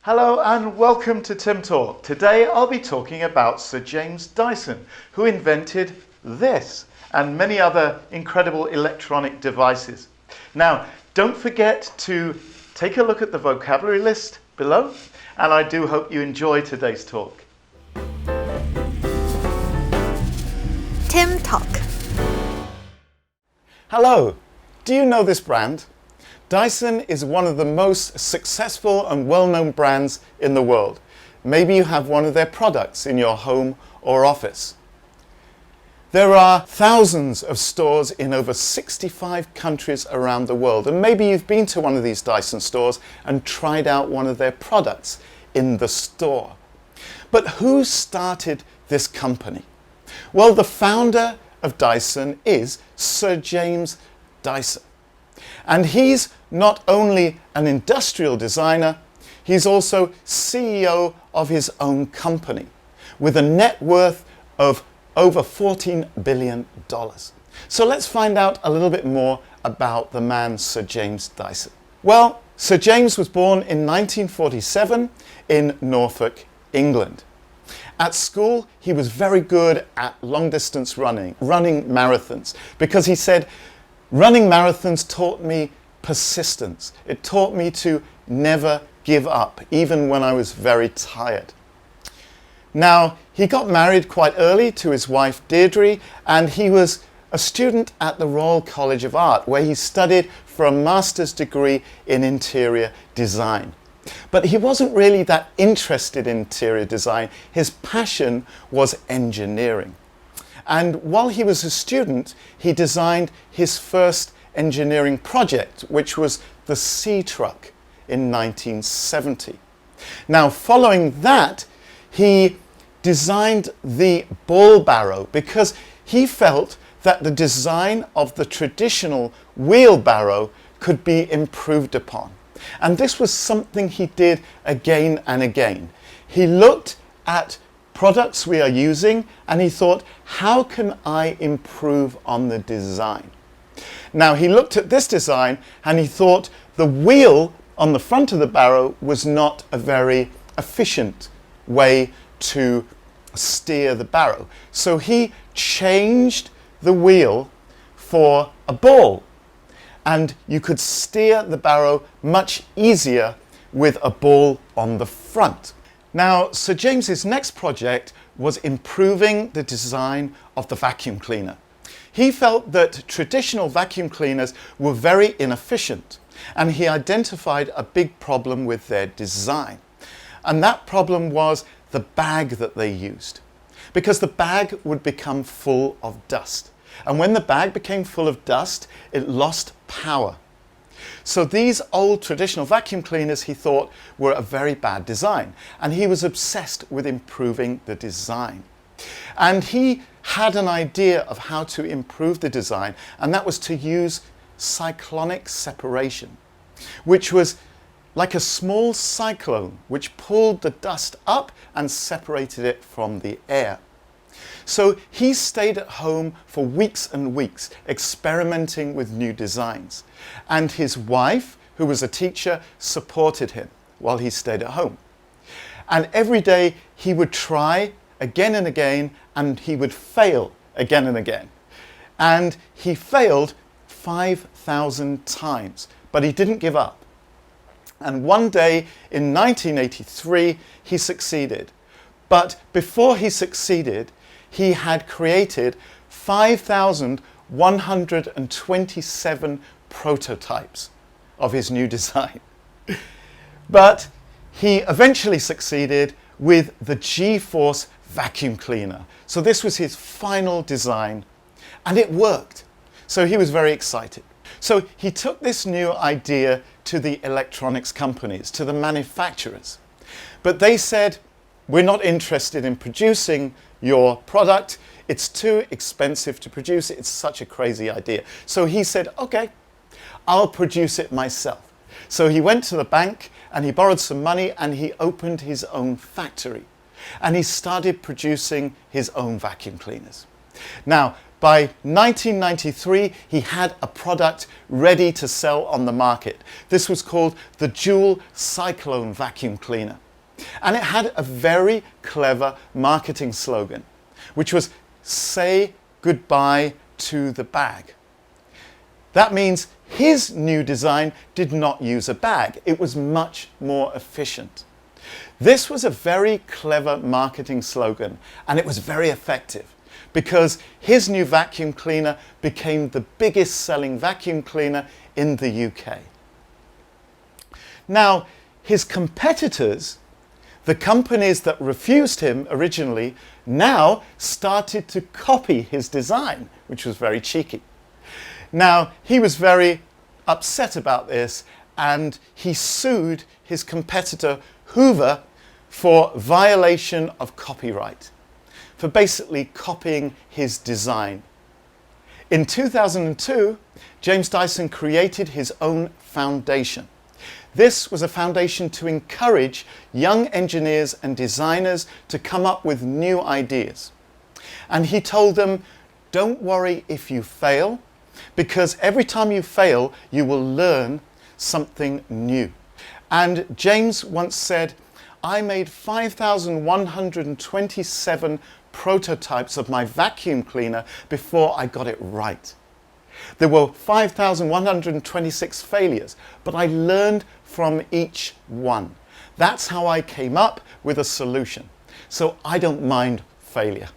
Hello and welcome to Tim Talk. Today I'll be talking about Sir James Dyson, who invented this and many other incredible electronic devices. Now, don't forget to take a look at the vocabulary list below, and I do hope you enjoy today's talk. Tim Talk. Hello, do you know this brand? Dyson is one of the most successful and well-known brands in the world. Maybe you have one of their products in your home or office. There are thousands of stores in over 65 countries around the world, and maybe you've been to one of these Dyson stores and tried out one of their products in the store. But who started this company? Well, the founder of Dyson is Sir James Dyson. And he's not only an industrial designer, he's also CEO of his own company with a net worth of over $14 billion. So let's find out a little bit more about the man Sir James Dyson. Well, Sir James was born in 1947 in Norfolk, England. At school, he was very good at long-distance running marathons, because he said, running marathons taught me persistence. It taught me to never give up, even when I was very tired. Now, he got married quite early to his wife Deirdre, and he was a student at the Royal College of Art, where he studied for a master's degree in interior design. But he wasn't really that interested in interior design. His passion was engineering. And while he was a student, he designed his first engineering project, which was the sea truck in 1970. Now, following that, he designed the wheelbarrow because he felt that the design of the traditional wheelbarrow could be improved upon. And this was something he did again and again. He looked at products we are using and he thought, how can I improve on the design? Now, he looked at this design and he thought the wheel on the front of the barrow was not a very efficient way to steer the barrow. So he changed the wheel for a ball, and you could steer the barrow much easier with a ball on the front. Now, Sir James's next project was improving the design of the vacuum cleaner. He felt that traditional vacuum cleaners were very inefficient, and he identified a big problem with their design. And that problem was the bag that they used, because the bag would become full of dust. And when the bag became full of dust, it lost power. So these old traditional vacuum cleaners, he thought, were a very bad design, and he was obsessed with improving the design. And he had an idea of how to improve the design, and that was to use cyclonic separation, which was like a small cyclone which pulled the dust up and separated it from the air. So he stayed at home for weeks and weeks experimenting with new designs. And his wife, who was a teacher, supported him while he stayed at home. And every day he would try again and again, and he would fail again and again. And he failed 5,000 times, but he didn't give up. And one day in 1983, he succeeded. But before he succeeded, he had created 5,127 prototypes of his new design. But he eventually succeeded with the G-Force vacuum cleaner. So this was his final design, and it worked. So he was very excited. So he took this new idea to the electronics companies, to the manufacturers. But they said, we're not interested in producing your product. It's too expensive to produce it. It's such a crazy idea. So he said, okay, I'll produce it myself. So he went to the bank and he borrowed some money and he opened his own factory. And he started producing his own vacuum cleaners. Now, By 1993, he had a product ready to sell on the market. This was called the dual Cyclone vacuum cleaner. And it had a very clever marketing slogan, which was "Say goodbye to the bag." That means his new design did not use a bag. It was much more efficient. This was a very clever marketing slogan, and it was very effective because his new vacuum cleaner became the biggest selling vacuum cleaner in the UK. Now, his competitors, the companies that refused him originally, now started to copy his design, which was very cheeky. Now, he was very upset about this, and he sued his competitor Hoover for violation of copyright, for basically copying his design. In 2002, James Dyson created his own foundation. This was a foundation to encourage young engineers and designers to come up with new ideas. And he told them, don't worry if you fail, because every time you fail, you will learn something new. And James once said, I made 5,127 prototypes of my vacuum cleaner before I got it right. There were 5,126 failures, but I learned from each one. That's how I came up with a solution. So I don't mind failure.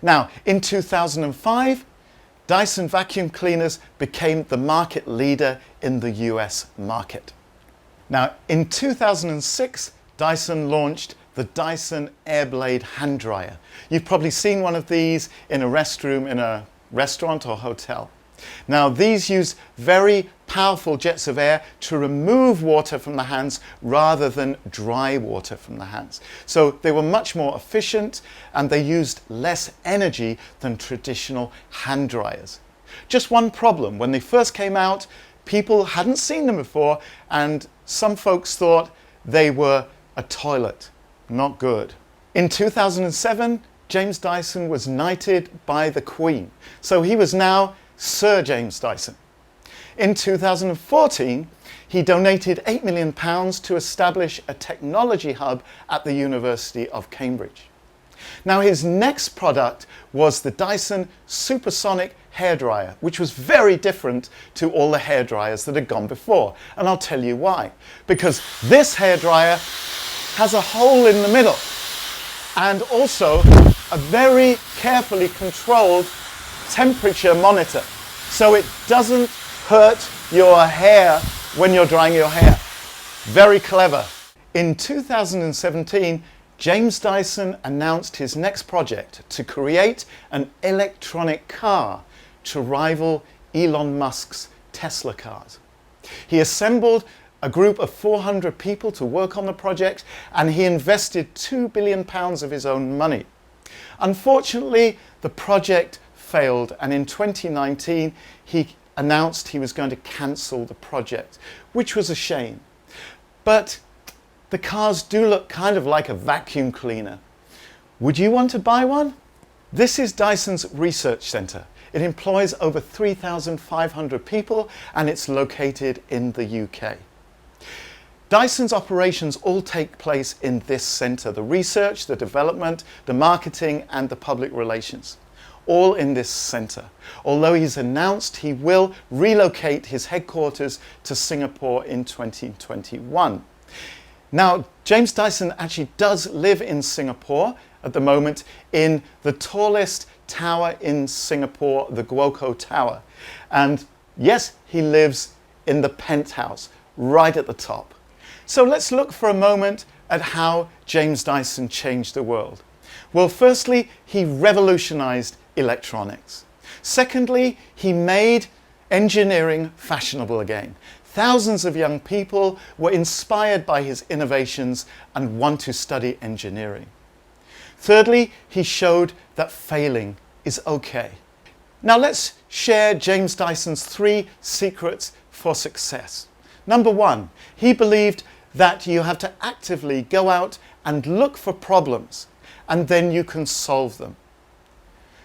Now, in 2005, Dyson vacuum cleaners became the market leader in the US market. Now, in 2006, Dyson launched the Dyson Airblade hand dryer. You've probably seen one of these in a restroom in a restaurant or hotel. Now, these use very powerful jets of air to remove water from the hands rather than dry water from the hands. So they were much more efficient and they used less energy than traditional hand dryers. Just one problem: when they first came out, people hadn't seen them before, and some folks thought they were a toilet. Not good. In 2007, James Dyson was knighted by the Queen, so he was now Sir James Dyson. In 2014, he donated £8 million to establish a technology hub at the University of Cambridge. Now, his next product was the Dyson Supersonic hairdryer, which was very different to all the hairdryers that had gone before. And I'll tell you why. Because this hairdryer has a hole in the middle and also a very carefully controlled temperature monitor, so it doesn't hurt your hair when you're drying your hair. Very clever. In 2017, James Dyson announced his next project to create an electronic car to rival Elon Musk's Tesla cars. He assembled a group of 400 people to work on the project, and he invested £2 billion of his own money. Unfortunately, the project failed, and in 2019 he announced he was going to cancel the project, which was a shame. But the cars do look kind of like a vacuum cleaner. Would you want to buy one? This is Dyson's research centre. It employs over 3,500 people, and it's located in the UK. Dyson's operations all take place in this centre: the research, the development, the marketing and the public relations, all in this centre. Although he's announced he will relocate his headquarters to Singapore in 2021. Now, James Dyson actually does live in Singapore at the moment, in the tallest tower in Singapore, the Guoco Tower. And yes, he lives in the penthouse, right at the top. So let's look for a moment at how James Dyson changed the world. Well, firstly, he revolutionized electronics. Secondly, he made engineering fashionable again. Thousands of young people were inspired by his innovations and want to study engineering. Thirdly, he showed that failing is okay. Now let's share James Dyson's 3 secrets for success. Number 1, he believed that you have to actively go out and look for problems, and then you can solve them.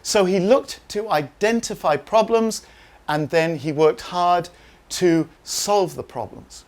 So he looked to identify problems and then he worked hard to solve the problems.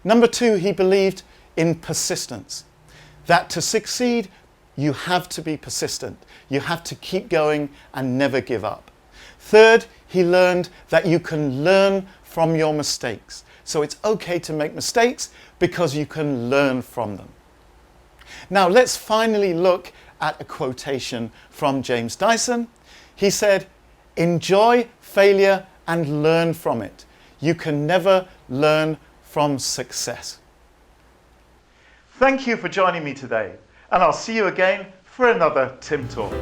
Number 2, he believed in persistence. That to succeed, you have to be persistent. You have to keep going and never give up. Third, he learned that you can learn from your mistakes. So it's okay to make mistakes because you can learn from them. Now let's finally look at a quotation from James Dyson. He said, "Enjoy failure and learn from it. You can never learn from success." Thank you for joining me today, and I'll see you again for another Tim Talk.